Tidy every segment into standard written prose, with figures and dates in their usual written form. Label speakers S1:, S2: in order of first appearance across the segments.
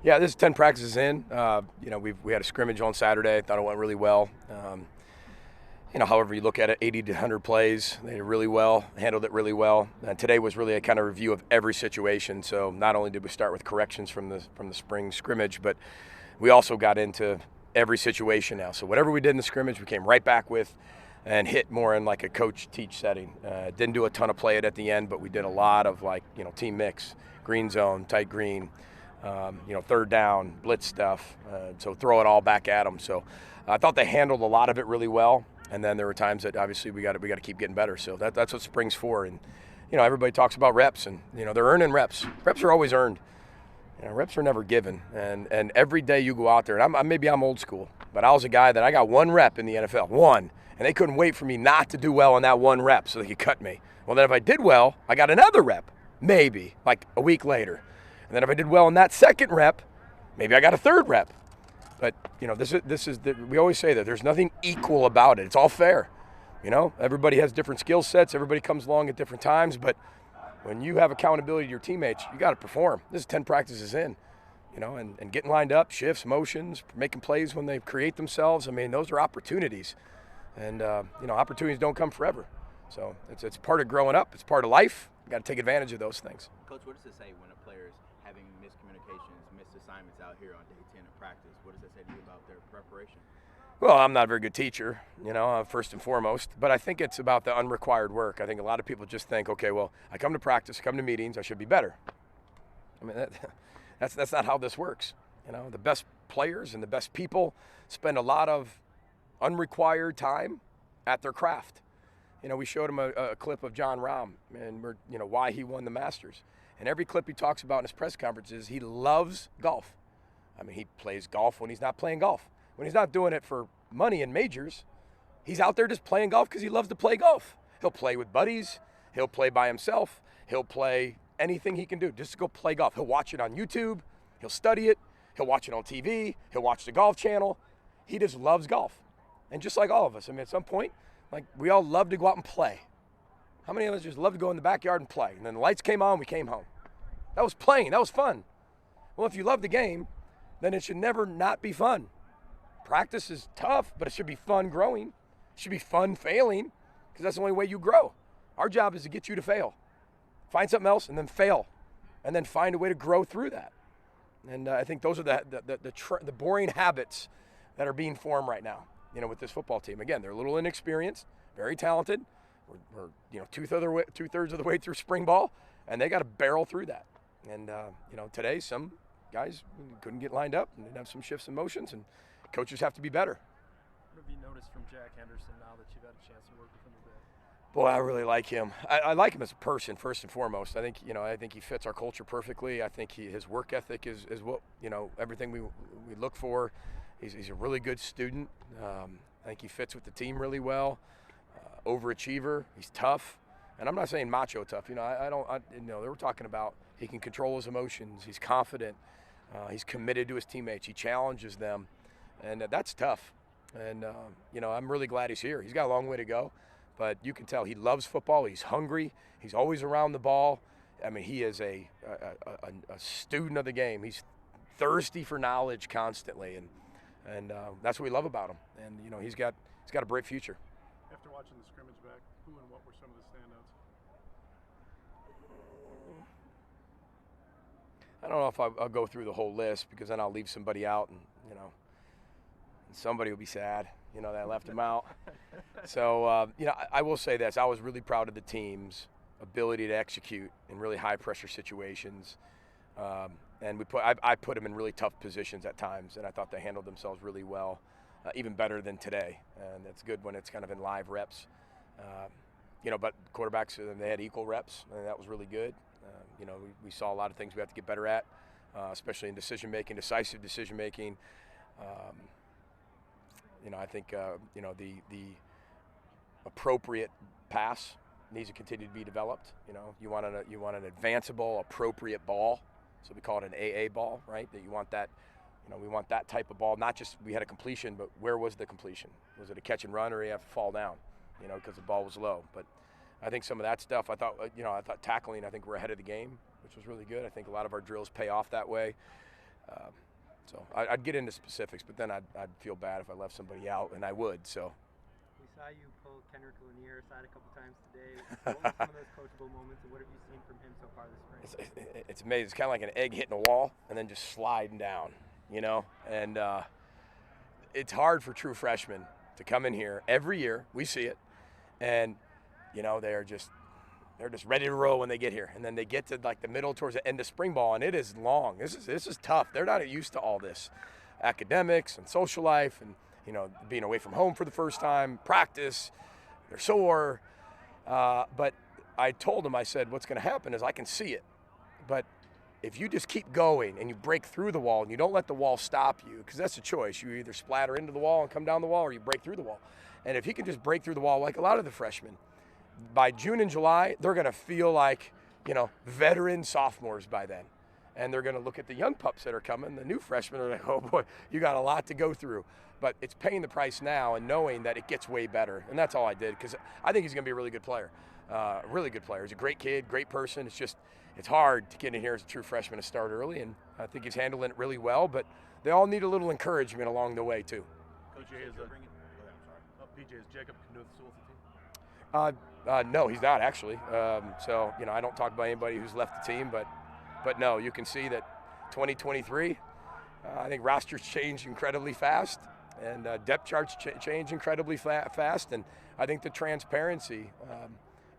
S1: Yeah, this is 10 practices in. We had a scrimmage on Saturday. I thought it went really well. However you look at it, 80 to 100 plays, they did really well, handled it really well. And today was really a kind of review of every situation. So not only did we start with corrections from the spring scrimmage, but we also got into every situation now. So whatever we did in the scrimmage, we came right back with and hit more in like a coach-teach setting. Didn't do a ton of play it at the end, but we did a lot of team mix, green zone, tight green, third down, blitz stuff. So throw it all back at them. So I thought they handled a lot of it really well. And then there were times that obviously we got to keep getting better. So that's what spring's for. And everybody talks about reps, and they're earning reps. Reps are always earned. Reps are never given. And every day you go out there, and maybe I'm old school, but I was a guy that I got one rep in the NFL, one, and they couldn't wait for me not to do well on that one rep so they could cut me. Well, then if I did well, I got another rep, maybe like a week later. And then if I did well in that second rep, maybe I got a third rep. But we always say that there's nothing equal about it. It's all fair. Everybody has different skill sets. Everybody comes along at different times. But when you have accountability to your teammates, you got to perform. This is 10 practices in, and getting lined up, shifts, motions, making plays when they create themselves. I mean, those are opportunities, and opportunities don't come forever. So it's part of growing up. It's part of life. You got to take advantage of those things.
S2: Coach, what does it say when a player is having miscommunications, missed assignments out here on day 10 of practice? What does that say to you about their preparation?
S1: Well, I'm not a very good teacher, first and foremost, but I think it's about the unrequired work. I think a lot of people just think, okay, well, I come to practice, I come to meetings, I should be better. I mean, that's not how this works. The best players and the best people spend a lot of unrequired time at their craft. We showed him a clip of John Rahm and why he won the Masters. And every clip he talks about in his press conferences, he loves golf. I mean, he plays golf when he's not playing golf. When he's not doing it for money in majors, he's out there just playing golf because he loves to play golf. He'll play with buddies. He'll play by himself. He'll play anything he can do just to go play golf. He'll watch it on YouTube. He'll study it. He'll watch it on TV. He'll watch the Golf Channel. He just loves golf. And just like all of us, I mean, at some point, we all love to go out and play. How many of us just love to go in the backyard and play? And then the lights came on, we came home. That was playing. That was fun. Well, if you love the game, then it should never not be fun. Practice is tough, but it should be fun growing. It should be fun failing, because that's the only way you grow. Our job is to get you to fail. Find something else and then fail, and then find a way to grow through that. And I think those are the boring habits that are being formed right now, with this football team. Again, they're a little inexperienced, very talented. We're two-thirds of the way through spring ball, and they got to barrel through that. And, today some guys couldn't get lined up and didn't have some shifts and motions, and coaches have to be better.
S3: What have you noticed from Jack Henderson now that you've had a chance to work with him a bit?
S1: Boy, I really like him. I like him as a person, first and foremost. I think he fits our culture perfectly. I think his work ethic is what, everything we look for. He's a really good student. I think he fits with the team really well. Overachiever. He's tough. And I'm not saying macho tough. They were talking about he can control his emotions. He's confident. He's committed to his teammates. He challenges them. And that's tough. And, I'm really glad he's here. He's got a long way to go. But you can tell he loves football. He's hungry. He's always around the ball. I mean, he is a student of the game. He's thirsty for knowledge constantly. And that's what we love about him. And, he's got a bright future.
S3: After watching the scrimmage back, who and what were some of the standouts?
S1: I don't know if I'll go through the whole list, because then I'll leave somebody out, and somebody will be sad, that I left him out. So, I will say this. I was really proud of the team's ability to execute in really high-pressure situations. And I put them in really tough positions at times, and I thought they handled themselves really well, even better than today. And it's good when it's kind of in live reps. But quarterbacks, they had equal reps, and that was really good. We saw a lot of things we have to get better at, especially in decision-making, decisive decision-making. I think, the appropriate pass needs to continue to be developed. You want an advanceable, appropriate ball. So we call it an AA ball, right? That you want that, we want that type of ball. Not just we had a completion, but where was the completion? Was it a catch and run, or you have to fall down, because the ball was low? But I think some of that stuff, I thought tackling, I think we're ahead of the game, which was really good. I think a lot of our drills pay off that way. So I'd get into specifics, but then I'd feel bad if I left somebody out, and I would. So.
S4: We saw you pull Kendrick Lanier aside a couple times today. What were some of those coachable moments, and what have you seen from him so far this spring?
S1: It's amazing. It's kind of like an egg hitting a wall and then just sliding down, you know? And it's hard for true freshmen to come in here every year. We see it. And, you know, they're just ready to roll when they get here. And then they get to like the middle towards the end of spring ball, and it is long. This is tough. They're not used to all this. Academics and social life and, you know, being away from home for the first time, practice, they're sore. But I told them, I said, what's going to happen is I can see it. But if you just keep going and you break through the wall and you don't let the wall stop you, because that's a choice. You either splatter into the wall and come down the wall, or you break through the wall. And if he can just break through the wall like a lot of the freshmen, by June and July, they're going to feel like, you know, veteran sophomores by then. And they're going to look at the young pups that are coming, the new freshmen are like, oh boy, you got a lot to go through. But it's paying the price now and knowing that it gets way better. And that's all I did, because I think he's going to be a really good player. Really good player. He's a great kid, great person. It's hard to get in here as a true freshman to start early, and I think he's handling it really well. But they all need a little encouragement along the way, too.
S5: Coach, PJ, is Jacob Knuth still with the team?
S1: No, he's not actually. So, you know, I don't talk about anybody who's left the team, but no, you can see that 2023, I think rosters change incredibly fast, and depth charts change incredibly fast, and I think the transparency,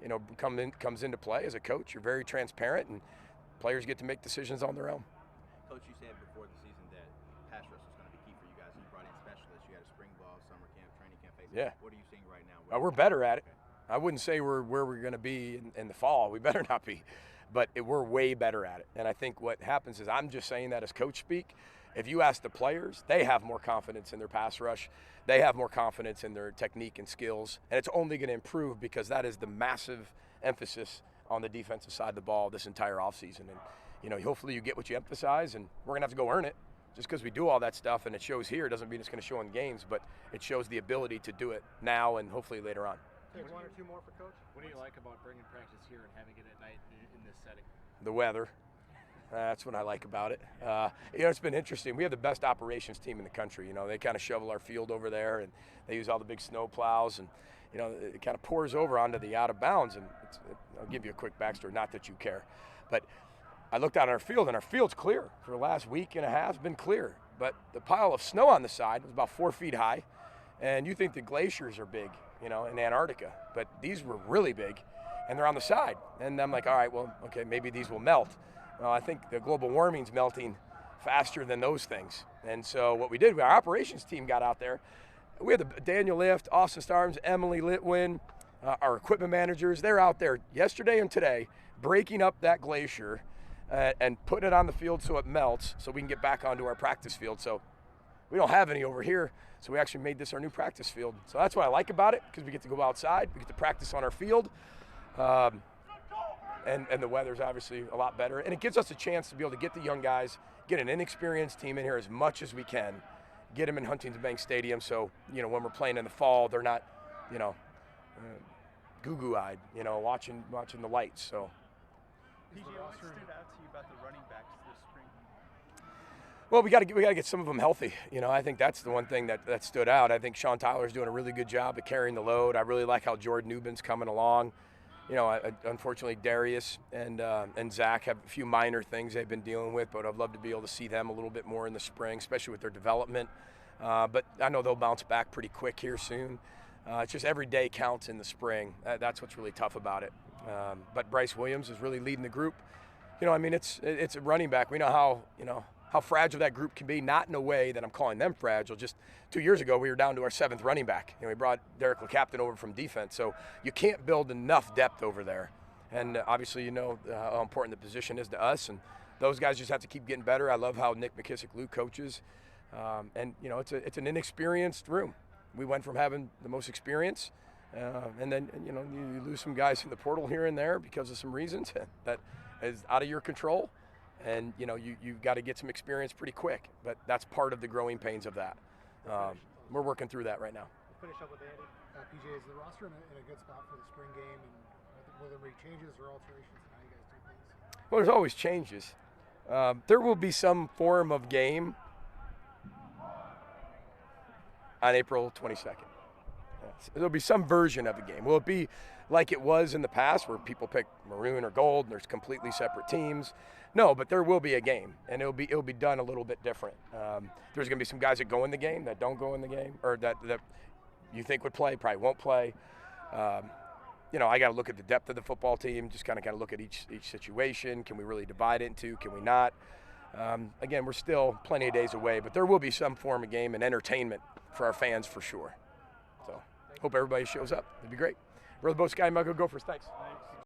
S1: you know, comes into play. As a coach, you're very transparent, and players get to make decisions on their own.
S2: Coach, you said before the season that pass rush was going to be key for you guys. You brought in specialists. You had a spring ball, summer camp, training camp phase.
S1: Yeah.
S2: What are you seeing right now?
S1: We're better at it. I wouldn't say we're where we're going to be in the fall. We better not be. But we're way better at it. And I think what happens is, I'm just saying that as coach speak. If you ask the players, they have more confidence in their pass rush. They have more confidence in their technique and skills. And it's only going to improve, because that is the massive emphasis on the defensive side of the ball this entire offseason. And, you know, hopefully you get what you emphasize, and we're going to have to go earn it. Just because we do all that stuff and it shows here doesn't mean it's going to show in games, but it shows the ability to do it now and hopefully later on.
S4: Take one or two more for Coach.
S5: What do you like about bringing practice here and having it at night in this setting?
S1: The weather. That's what I like about it. You know, it's been interesting. We have the best operations team in the country. You know, they kind of shovel our field over there, and they use all the big snow plows, and, you know, it kind of pours over onto the out of bounds. And I'll give you a quick backstory, not that you care. But I looked out on our field, and our field's clear. For the last week and a half, it's been clear. But the pile of snow on the side was about 4 feet high. And you think the glaciers are big, you know, in Antarctica. But these were really big, and they're on the side. And I'm like, all right, well, okay, maybe these will melt. Well, I think the global warming's melting faster than those things. And so what we did, our operations team got out there. We had Daniel Lift, Austin Starms, Emily Litwin, our equipment managers. They're out there yesterday and today breaking up that glacier and putting it on the field so it melts, so we can get back onto our practice field. So we don't have any over here, so we actually made this our new practice field. So that's what I like about it, because we get to go outside, we get to practice on our field. And the weather's obviously a lot better. And it gives us a chance to be able to get the young guys, get an inexperienced team in here as much as we can, get them in Huntington Bank Stadium, so, you know, when we're playing in the fall, they're not, you know, goo-goo-eyed, you know, watching the lights. So.
S3: PJ, what stood out to you about the running backs this spring?
S1: Well, we got to get some of them healthy. You know, I think that's the one thing that stood out. I think Sean Tyler's doing a really good job of carrying the load. I really like how Jordan Newbin's coming along. You know, unfortunately, Darius and Zach have a few minor things they've been dealing with, but I'd love to be able to see them a little bit more in the spring, especially with their development. But I know they'll bounce back pretty quick here soon. It's just every day counts in the spring. That's what's really tough about it. But Bryce Williams is really leading the group. You know, I mean, it's a running back. We know how fragile that group can be, not in a way that I'm calling them fragile. Just 2 years ago, we were down to our 7th running back. You know, we brought Derek LeCaptain over from defense. So you can't build enough depth over there. And obviously, you know how important the position is to us. And those guys just have to keep getting better. I love how Nick McKissick-Luke coaches. And, you know, it's an inexperienced room. We went from having the most experience, and then, you know, you lose some guys in the portal here and there because of some reasons that is out of your control. And, you know, you've got to get some experience pretty quick. But that's part of the growing pains of that. We're working through that right now.
S4: We'll finish up with Andy.
S6: PJ, is the roster in a good spot for the spring game? And will there be changes or alterations in how you guys do things?
S1: Well, there's always changes. There will be some form of game on April 22nd. Yes. There'll be some version of a game. Will it be like it was in the past where people pick maroon or gold and there's completely separate teams? No, but there will be a game, and it'll be done a little bit different. There's going to be some guys that go in the game that don't go in the game, or that you think would play, probably won't play. You know, I got to look at the depth of the football team, just kind of look at each situation. Can we really divide it into? Can we not? Again, we're still plenty of days away, but there will be some form of game and entertainment for our fans for sure. So hope everybody shows up. It'd be great. We're the Boat Sky Michael Gophers. Thanks.